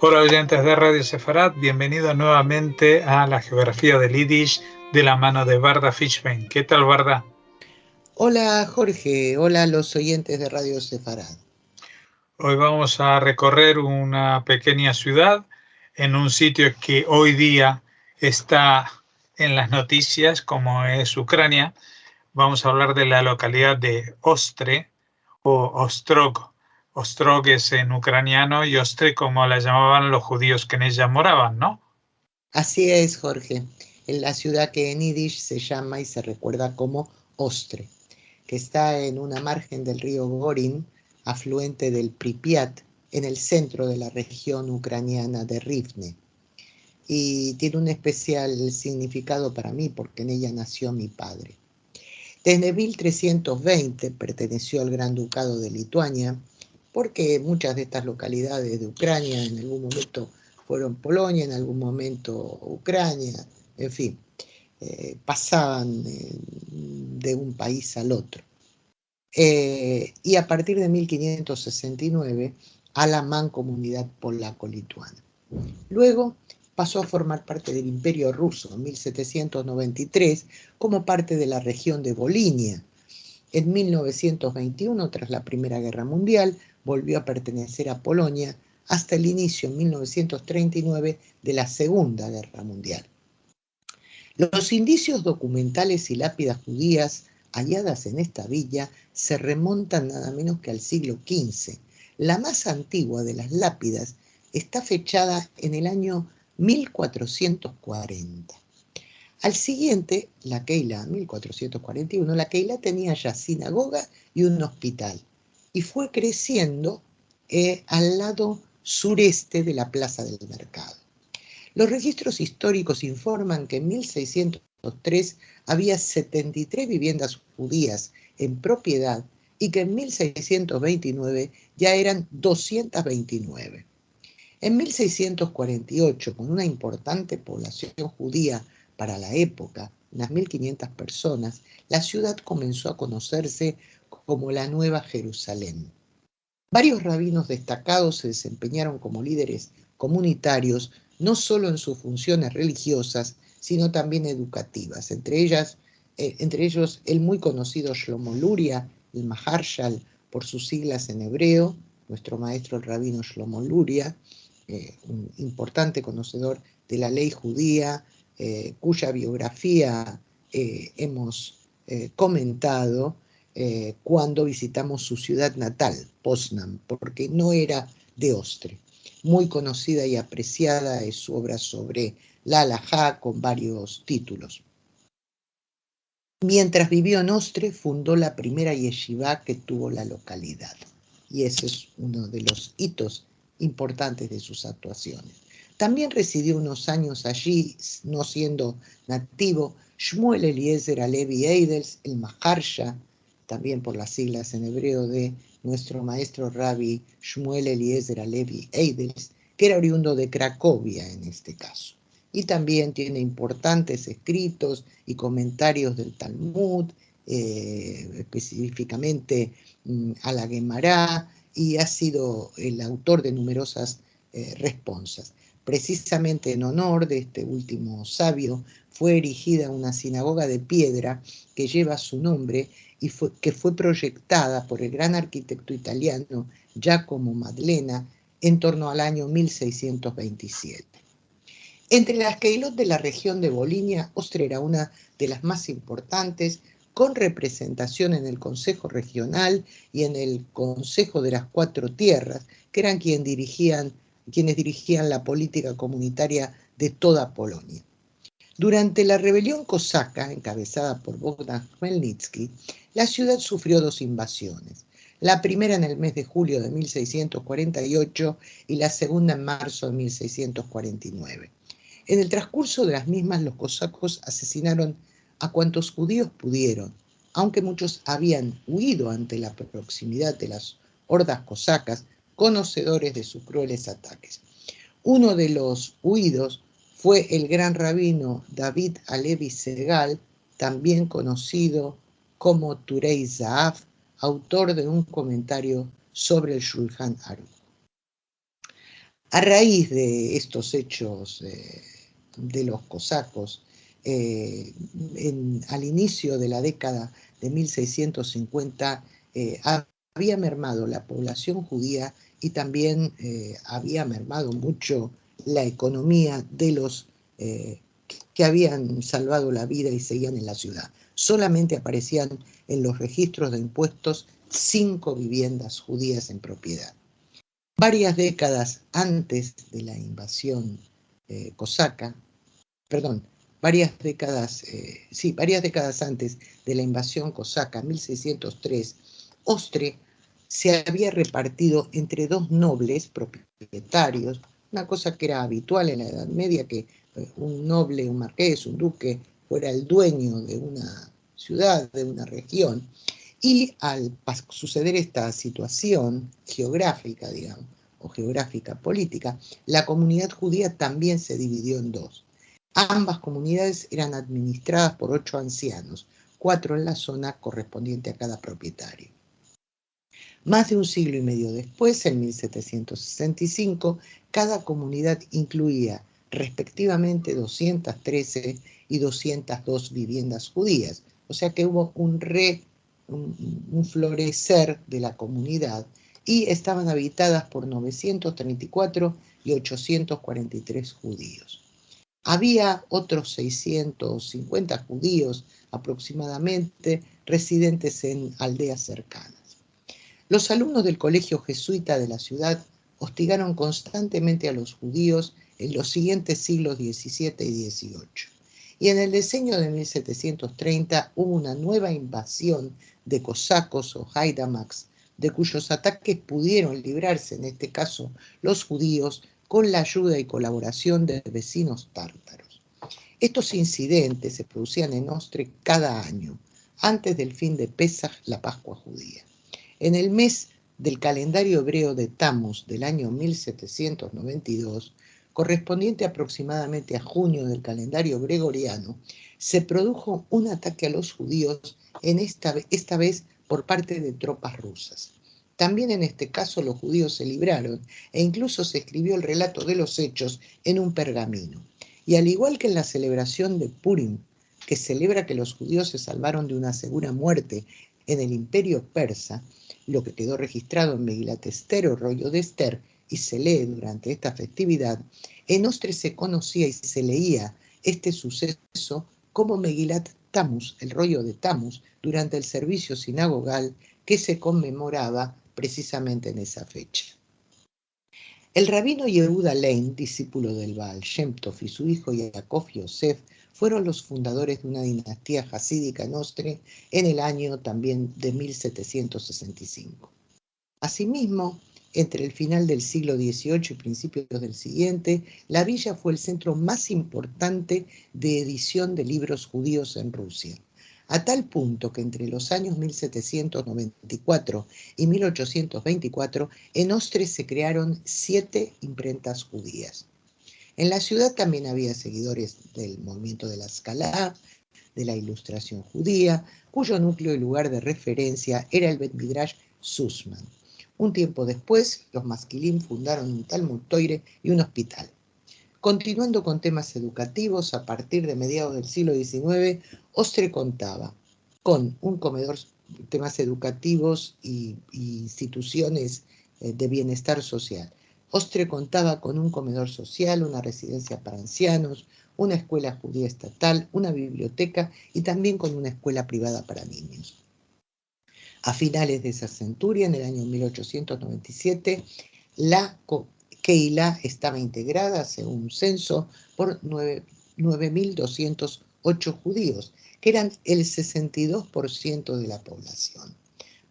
Hola oyentes de Radio Sefarad, bienvenidos nuevamente a la geografía del Yiddish de la mano de Barda Fishbein. ¿Qué tal, Barda? Hola Jorge, hola a los oyentes de Radio Sefarad. Hoy vamos a recorrer una pequeña ciudad en un sitio que hoy día está en las noticias como es Ucrania. Vamos a hablar de la localidad de Ostre o Ostrog. Ostrog es en ucraniano y Ostre como la llamaban los judíos que en ella moraban, ¿no? Así es, Jorge, en la ciudad que en Yiddish se llama y se recuerda como Ostre, que está en una margen del río Gorin, afluente del Pripyat, en el centro de la región ucraniana de Rivne. Y tiene un especial significado para mí porque en ella nació mi padre. Desde 1320 perteneció al Gran Ducado de Lituania, porque muchas de estas localidades de Ucrania en algún momento fueron Polonia, en algún momento Ucrania, en fin, pasaban de un país al otro. Y a partir de 1569 a la Mancomunidad Polaco-Lituana. Luego pasó a formar parte del Imperio Ruso en 1793 como parte de la región de Volinia. En 1921, tras la Primera Guerra Mundial, volvió a pertenecer a Polonia hasta el inicio en 1939 de la Segunda Guerra Mundial. Los indicios documentales y lápidas judías halladas en esta villa se remontan nada menos que al siglo XV. La más antigua de las lápidas está fechada en el año 1440. Al siguiente, la Keilah, 1441, la Keilah tenía ya sinagoga y un hospital y fue creciendo al lado sureste de la Plaza del Mercado. Los registros históricos informan que en 1603 había 73 viviendas judías en propiedad y que en 1629 ya eran 229. En 1648, con una importante población judía para la época, unas 1.500 personas, la ciudad comenzó a conocerse como la Nueva Jerusalén. Varios rabinos destacados se desempeñaron como líderes comunitarios, no solo en sus funciones religiosas, sino también educativas. Entre ellos el muy conocido Shlomo Luria, el Maharshal, por sus siglas en hebreo, nuestro maestro el rabino Shlomo Luria, un importante conocedor de la ley judía, cuya biografía hemos comentado cuando visitamos su ciudad natal, Poznań, porque no era de Ostre. Muy conocida y apreciada es su obra sobre la halajá con varios títulos. Mientras vivió en Ostre, fundó la primera yeshivá que tuvo la localidad. Y ese es uno de los hitos importantes de sus actuaciones. También residió unos años allí, no siendo nativo, Shmuel Eliezer Alevi Eidels, el Maharsha, también por las siglas en hebreo de nuestro maestro Rabbi Shmuel Eliezer Alevi Eidels, que era oriundo de Cracovia en este caso. Y también tiene importantes escritos y comentarios del Talmud, específicamente a la Gemara, y ha sido el autor de numerosas responsas. Precisamente en honor de este último sabio fue erigida una sinagoga de piedra que lleva su nombre y que fue proyectada por el gran arquitecto italiano Giacomo Maddalena en torno al año 1627. Entre las keilot de la región de Volinia, Ostre era una de las más importantes, con representación en el Consejo Regional y en el Consejo de las Cuatro Tierras, que eran quienes dirigían la política comunitaria de toda Polonia. Durante la rebelión cosaca, encabezada por Bogdan Khmelnytsky, la ciudad sufrió dos invasiones. La primera en el mes de julio de 1648 y la segunda en marzo de 1649. En el transcurso de las mismas, los cosacos asesinaron a cuantos judíos pudieron, aunque muchos habían huido ante la proximidad de las hordas cosacas, conocedores de sus crueles ataques. Uno de los huidos fue el gran rabino David Alevi Segal, también conocido como Turei Zahav, autor de un comentario sobre el Shulchan Aruch. A raíz de estos hechos de los cosacos, al inicio de la década de 1650, había mermado la población judía y también había mermado mucho la economía de los que habían salvado la vida y seguían en la ciudad. Solamente aparecían en los registros de impuestos 5 viviendas judías en propiedad. Varias décadas antes de la invasión cosaca, varias décadas antes de la invasión cosaca, 1603, Ostre se había repartido entre 2 nobles propietarios, una cosa que era habitual en la Edad Media, que un noble, un marqués, un duque, fuera el dueño de una ciudad, de una región. Y al suceder esta situación geográfica, digamos, o geográfica política, la comunidad judía también se dividió en 2. Ambas comunidades eran administradas por 8 ancianos, 4 en la zona correspondiente a cada propietario. Más de un siglo y medio después, en 1765, cada comunidad incluía respectivamente 213 y 202 viviendas judías, o sea que hubo un florecer de la comunidad y estaban habitadas por 934 y 843 judíos. Había otros 650 judíos aproximadamente residentes en aldeas cercanas. Los alumnos del colegio jesuita de la ciudad hostigaron constantemente a los judíos en los siguientes siglos XVII y XVIII. Y en el decenio de 1730 hubo una nueva invasión de cosacos o haidamaks, de cuyos ataques pudieron librarse, en este caso los judíos, con la ayuda y colaboración de vecinos tártaros. Estos incidentes se producían en Ostre cada año, antes del fin de Pesaj, la Pascua judía. En el mes del calendario hebreo de Tammuz del año 1792, correspondiente aproximadamente a junio del calendario gregoriano, se produjo un ataque a los judíos, esta vez por parte de tropas rusas. También en este caso los judíos se libraron e incluso se escribió el relato de los hechos en un pergamino. Y al igual que en la celebración de Purim, que celebra que los judíos se salvaron de una segura muerte en el imperio persa, lo que quedó registrado en Megilat Esther o rollo de Esther y se lee durante esta festividad, en Ostre se conocía y se leía este suceso como Megilat Tammuz, el rollo de Tammuz, durante el servicio sinagogal que se conmemoraba precisamente en esa fecha. El rabino Yehuda Lein, discípulo del Baal Shem Tov, y su hijo Yaakov Yosef fueron los fundadores de una dinastía jasídica en Ostre en el año también de 1765. Asimismo, entre el final del siglo XVIII y principios del siguiente, la villa fue el centro más importante de edición de libros judíos en Rusia, a tal punto que entre los años 1794 y 1824 en Ostre se crearon 7 imprentas judías. En la ciudad también había seguidores del movimiento de la Escalá, de la Ilustración judía, cuyo núcleo y lugar de referencia era el Bet Midrash Sussman. Un tiempo después, los Maskilim fundaron un Talmud Toire y un hospital. Continuando con temas educativos, a partir de mediados del siglo XIX, Ostre contaba con un comedor, temas educativos y instituciones de bienestar social. Ostre contaba con un comedor social, una residencia para ancianos, una escuela judía estatal, una biblioteca y también con una escuela privada para niños. A finales de esa centuria, en el año 1897, la Keilah estaba integrada, según un censo, por 9.208 judíos, que eran el 62% de la población.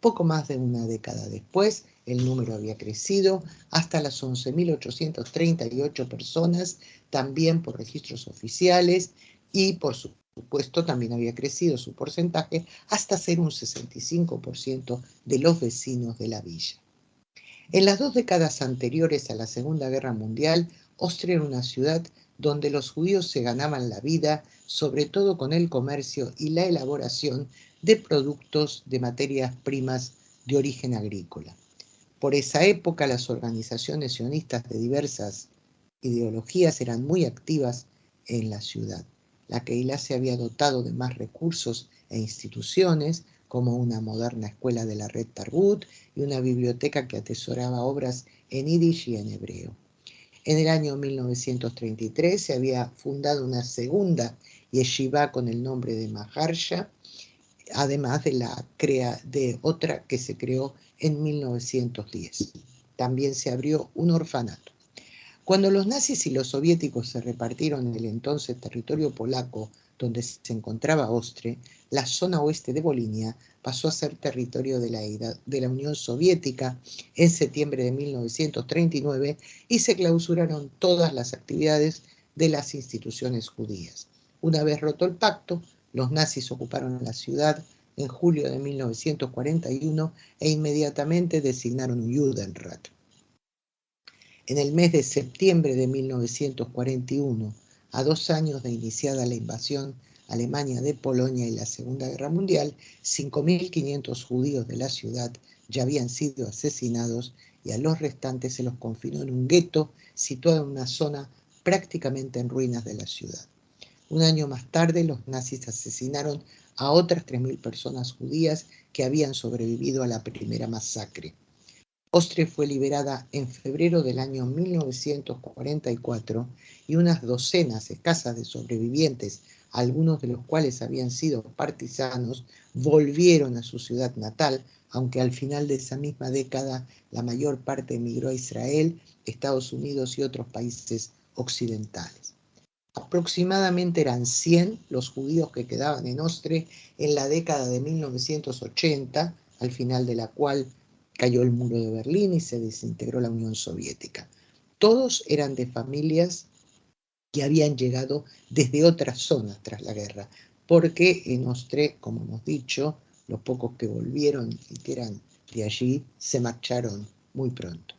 Poco más de una década después, el número había crecido hasta las 11.838 personas, también por registros oficiales, y por supuesto también había crecido su porcentaje hasta ser un 65% de los vecinos de la villa. En las 2 décadas anteriores a la Segunda Guerra Mundial, Ostre era una ciudad donde los judíos se ganaban la vida, sobre todo con el comercio y la elaboración de productos de materias primas de origen agrícola. Por esa época, las organizaciones sionistas de diversas ideologías eran muy activas en la ciudad. La Keilah se había dotado de más recursos e instituciones, como una moderna escuela de la red Tarbut y una biblioteca que atesoraba obras en yiddish y en hebreo. En el año 1933 se había fundado una segunda yeshiva con el nombre de Maharsha, además de otra que se creó en 1910. También se abrió un orfanato. Cuando los nazis y los soviéticos se repartieron el entonces territorio polaco donde se encontraba Ostre, la zona oeste de Volinia pasó a ser territorio de la Unión Soviética en septiembre de 1939 y se clausuraron todas las actividades de las instituciones judías. Una vez roto el pacto, los nazis ocuparon la ciudad en julio de 1941 e inmediatamente designaron un Judenrat. En el mes de septiembre de 1941, a 2 años de iniciada la invasión alemana de Polonia y la Segunda Guerra Mundial, 5.500 judíos de la ciudad ya habían sido asesinados y a los restantes se los confinó en un gueto situado en una zona prácticamente en ruinas de la ciudad. Un año más tarde, los nazis asesinaron a otras 3.000 personas judías que habían sobrevivido a la primera masacre. Ostre fue liberada en febrero del año 1944 y unas docenas escasas de sobrevivientes, algunos de los cuales habían sido partisanos, volvieron a su ciudad natal, aunque al final de esa misma década la mayor parte emigró a Israel, Estados Unidos y otros países occidentales. Aproximadamente eran 100 los judíos que quedaban en Ostre en la década de 1980, al final de la cual cayó el muro de Berlín y se desintegró la Unión Soviética. Todos eran de familias que habían llegado desde otras zonas tras la guerra, porque en Ostre, como hemos dicho, los pocos que volvieron y que eran de allí se marcharon muy pronto.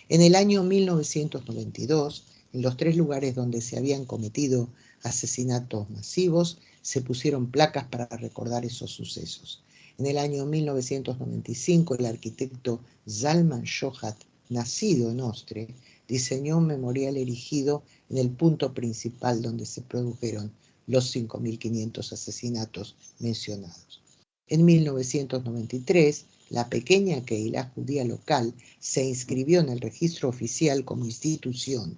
En el año 1992, en los 3 lugares donde se habían cometido asesinatos masivos, se pusieron placas para recordar esos sucesos. En el año 1995, el arquitecto Zalman Shohat, nacido en Ostre, diseñó un memorial erigido en el punto principal donde se produjeron los 5.500 asesinatos mencionados. En 1993, la pequeña Keilah judía local se inscribió en el registro oficial como institución.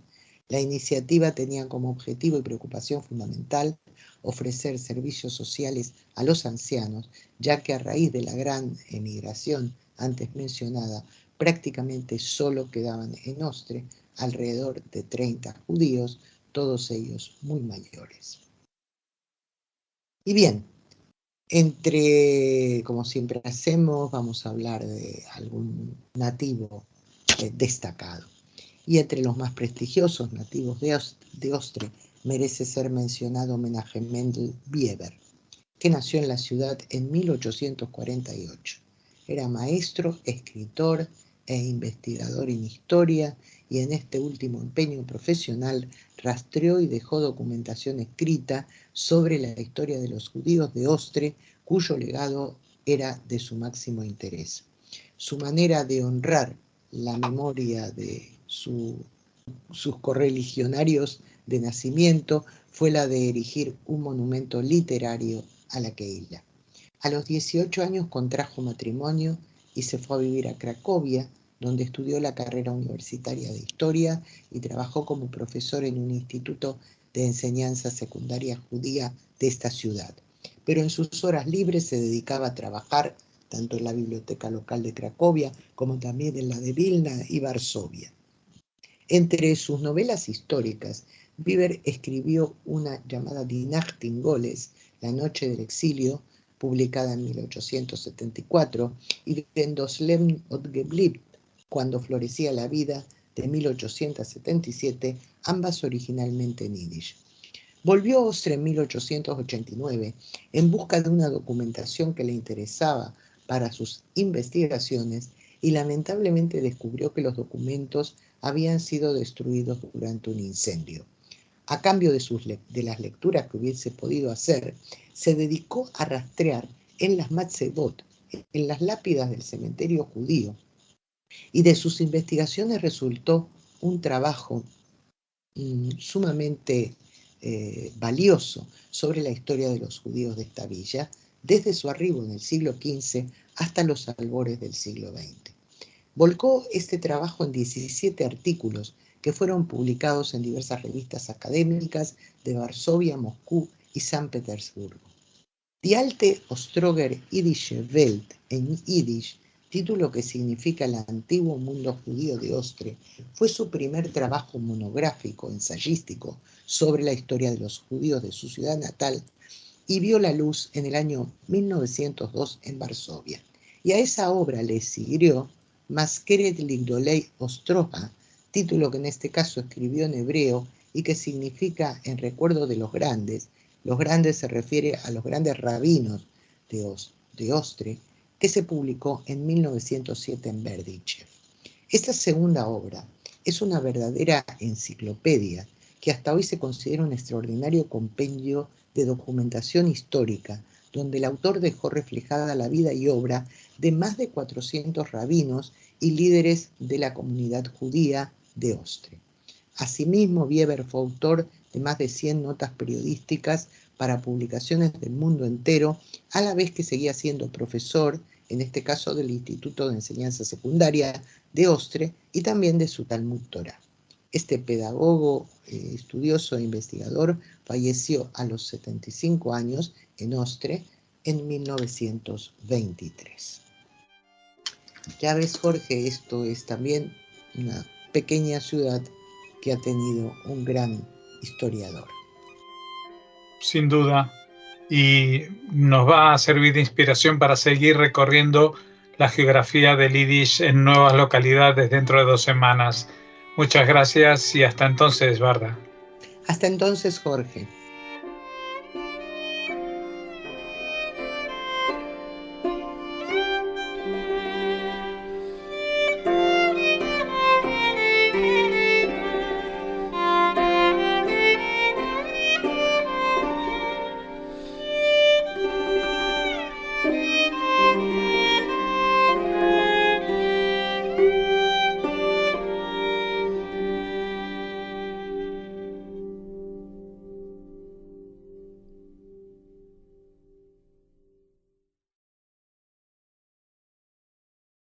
La iniciativa tenía como objetivo y preocupación fundamental ofrecer servicios sociales a los ancianos, ya que a raíz de la gran emigración antes mencionada, prácticamente solo quedaban en Ostre alrededor de 30 judíos, todos ellos muy mayores. Y bien, como siempre hacemos, vamos a hablar de algún nativo destacado. Y entre los más prestigiosos nativos de Ostre merece ser mencionado Menachem Mendel Bieber, que nació en la ciudad en 1848. Era maestro, escritor e investigador en historia, y en este último empeño profesional rastreó y dejó documentación escrita sobre la historia de los judíos de Ostre, cuyo legado era de su máximo interés. Su manera de honrar la memoria de sus correligionarios de nacimiento fue la de erigir un monumento literario a la Keilah. A los 18 años contrajo matrimonio y se fue a vivir a Cracovia, donde estudió la carrera universitaria de historia y trabajó como profesor en un instituto de enseñanza secundaria judía de esta ciudad. Pero en sus horas libres se dedicaba a trabajar tanto en la biblioteca local de Cracovia como también en la de Vilna y Varsovia. Entre sus novelas históricas, Bieber escribió una llamada Die Nacht in Goles, La noche del exilio, publicada en 1874, y Den das Leben und geblieben, Cuando florecía la vida, de 1877, ambas originalmente en yiddish. Volvió a Ostre en 1889 en busca de una documentación que le interesaba para sus investigaciones y lamentablemente descubrió que los documentos habían sido destruidos durante un incendio. A cambio de las lecturas que hubiese podido hacer, se dedicó a rastrear en las matzebot, en las lápidas del cementerio judío, Y de sus investigaciones resultó un trabajo sumamente valioso sobre la historia de los judíos de esta villa, desde su arribo en el siglo XV hasta los albores del siglo XX. Volcó este trabajo en 17 artículos que fueron publicados en diversas revistas académicas de Varsovia, Moscú y San Petersburgo. Die alte Ostroger Jüdische Welt en Yiddish, título que significa el antiguo mundo judío de Ostre, fue su primer trabajo monográfico, ensayístico, sobre la historia de los judíos de su ciudad natal, y vio la luz en el año 1902 en Varsovia. Y a esa obra le siguió Maskeret Ligdolei Ostroha, título que en este caso escribió en hebreo y que significa en recuerdo de los grandes. Los grandes se refiere a los grandes rabinos de Ostre, que se publicó en 1907 en Berdichev. Esta segunda obra es una verdadera enciclopedia que hasta hoy se considera un extraordinario compendio de documentación histórica, donde el autor dejó reflejada la vida y obra de más de 400 rabinos y líderes de la comunidad judía de Ostre. Asimismo, Weber fue autor de más de 100 notas periodísticas para publicaciones del mundo entero, a la vez que seguía siendo profesor, en este caso del Instituto de Enseñanza Secundaria de Ostre y también de su Talmud Torah. Este pedagogo, estudioso e investigador falleció a los 75 años en Ostre en 1923. Ya ves, Jorge, esto es también una pequeña ciudad que ha tenido un gran historiador. Sin duda, y nos va a servir de inspiración para seguir recorriendo la geografía del Yiddish en nuevas localidades dentro de 2 semanas. Muchas gracias y hasta entonces, Barda. Hasta entonces, Jorge.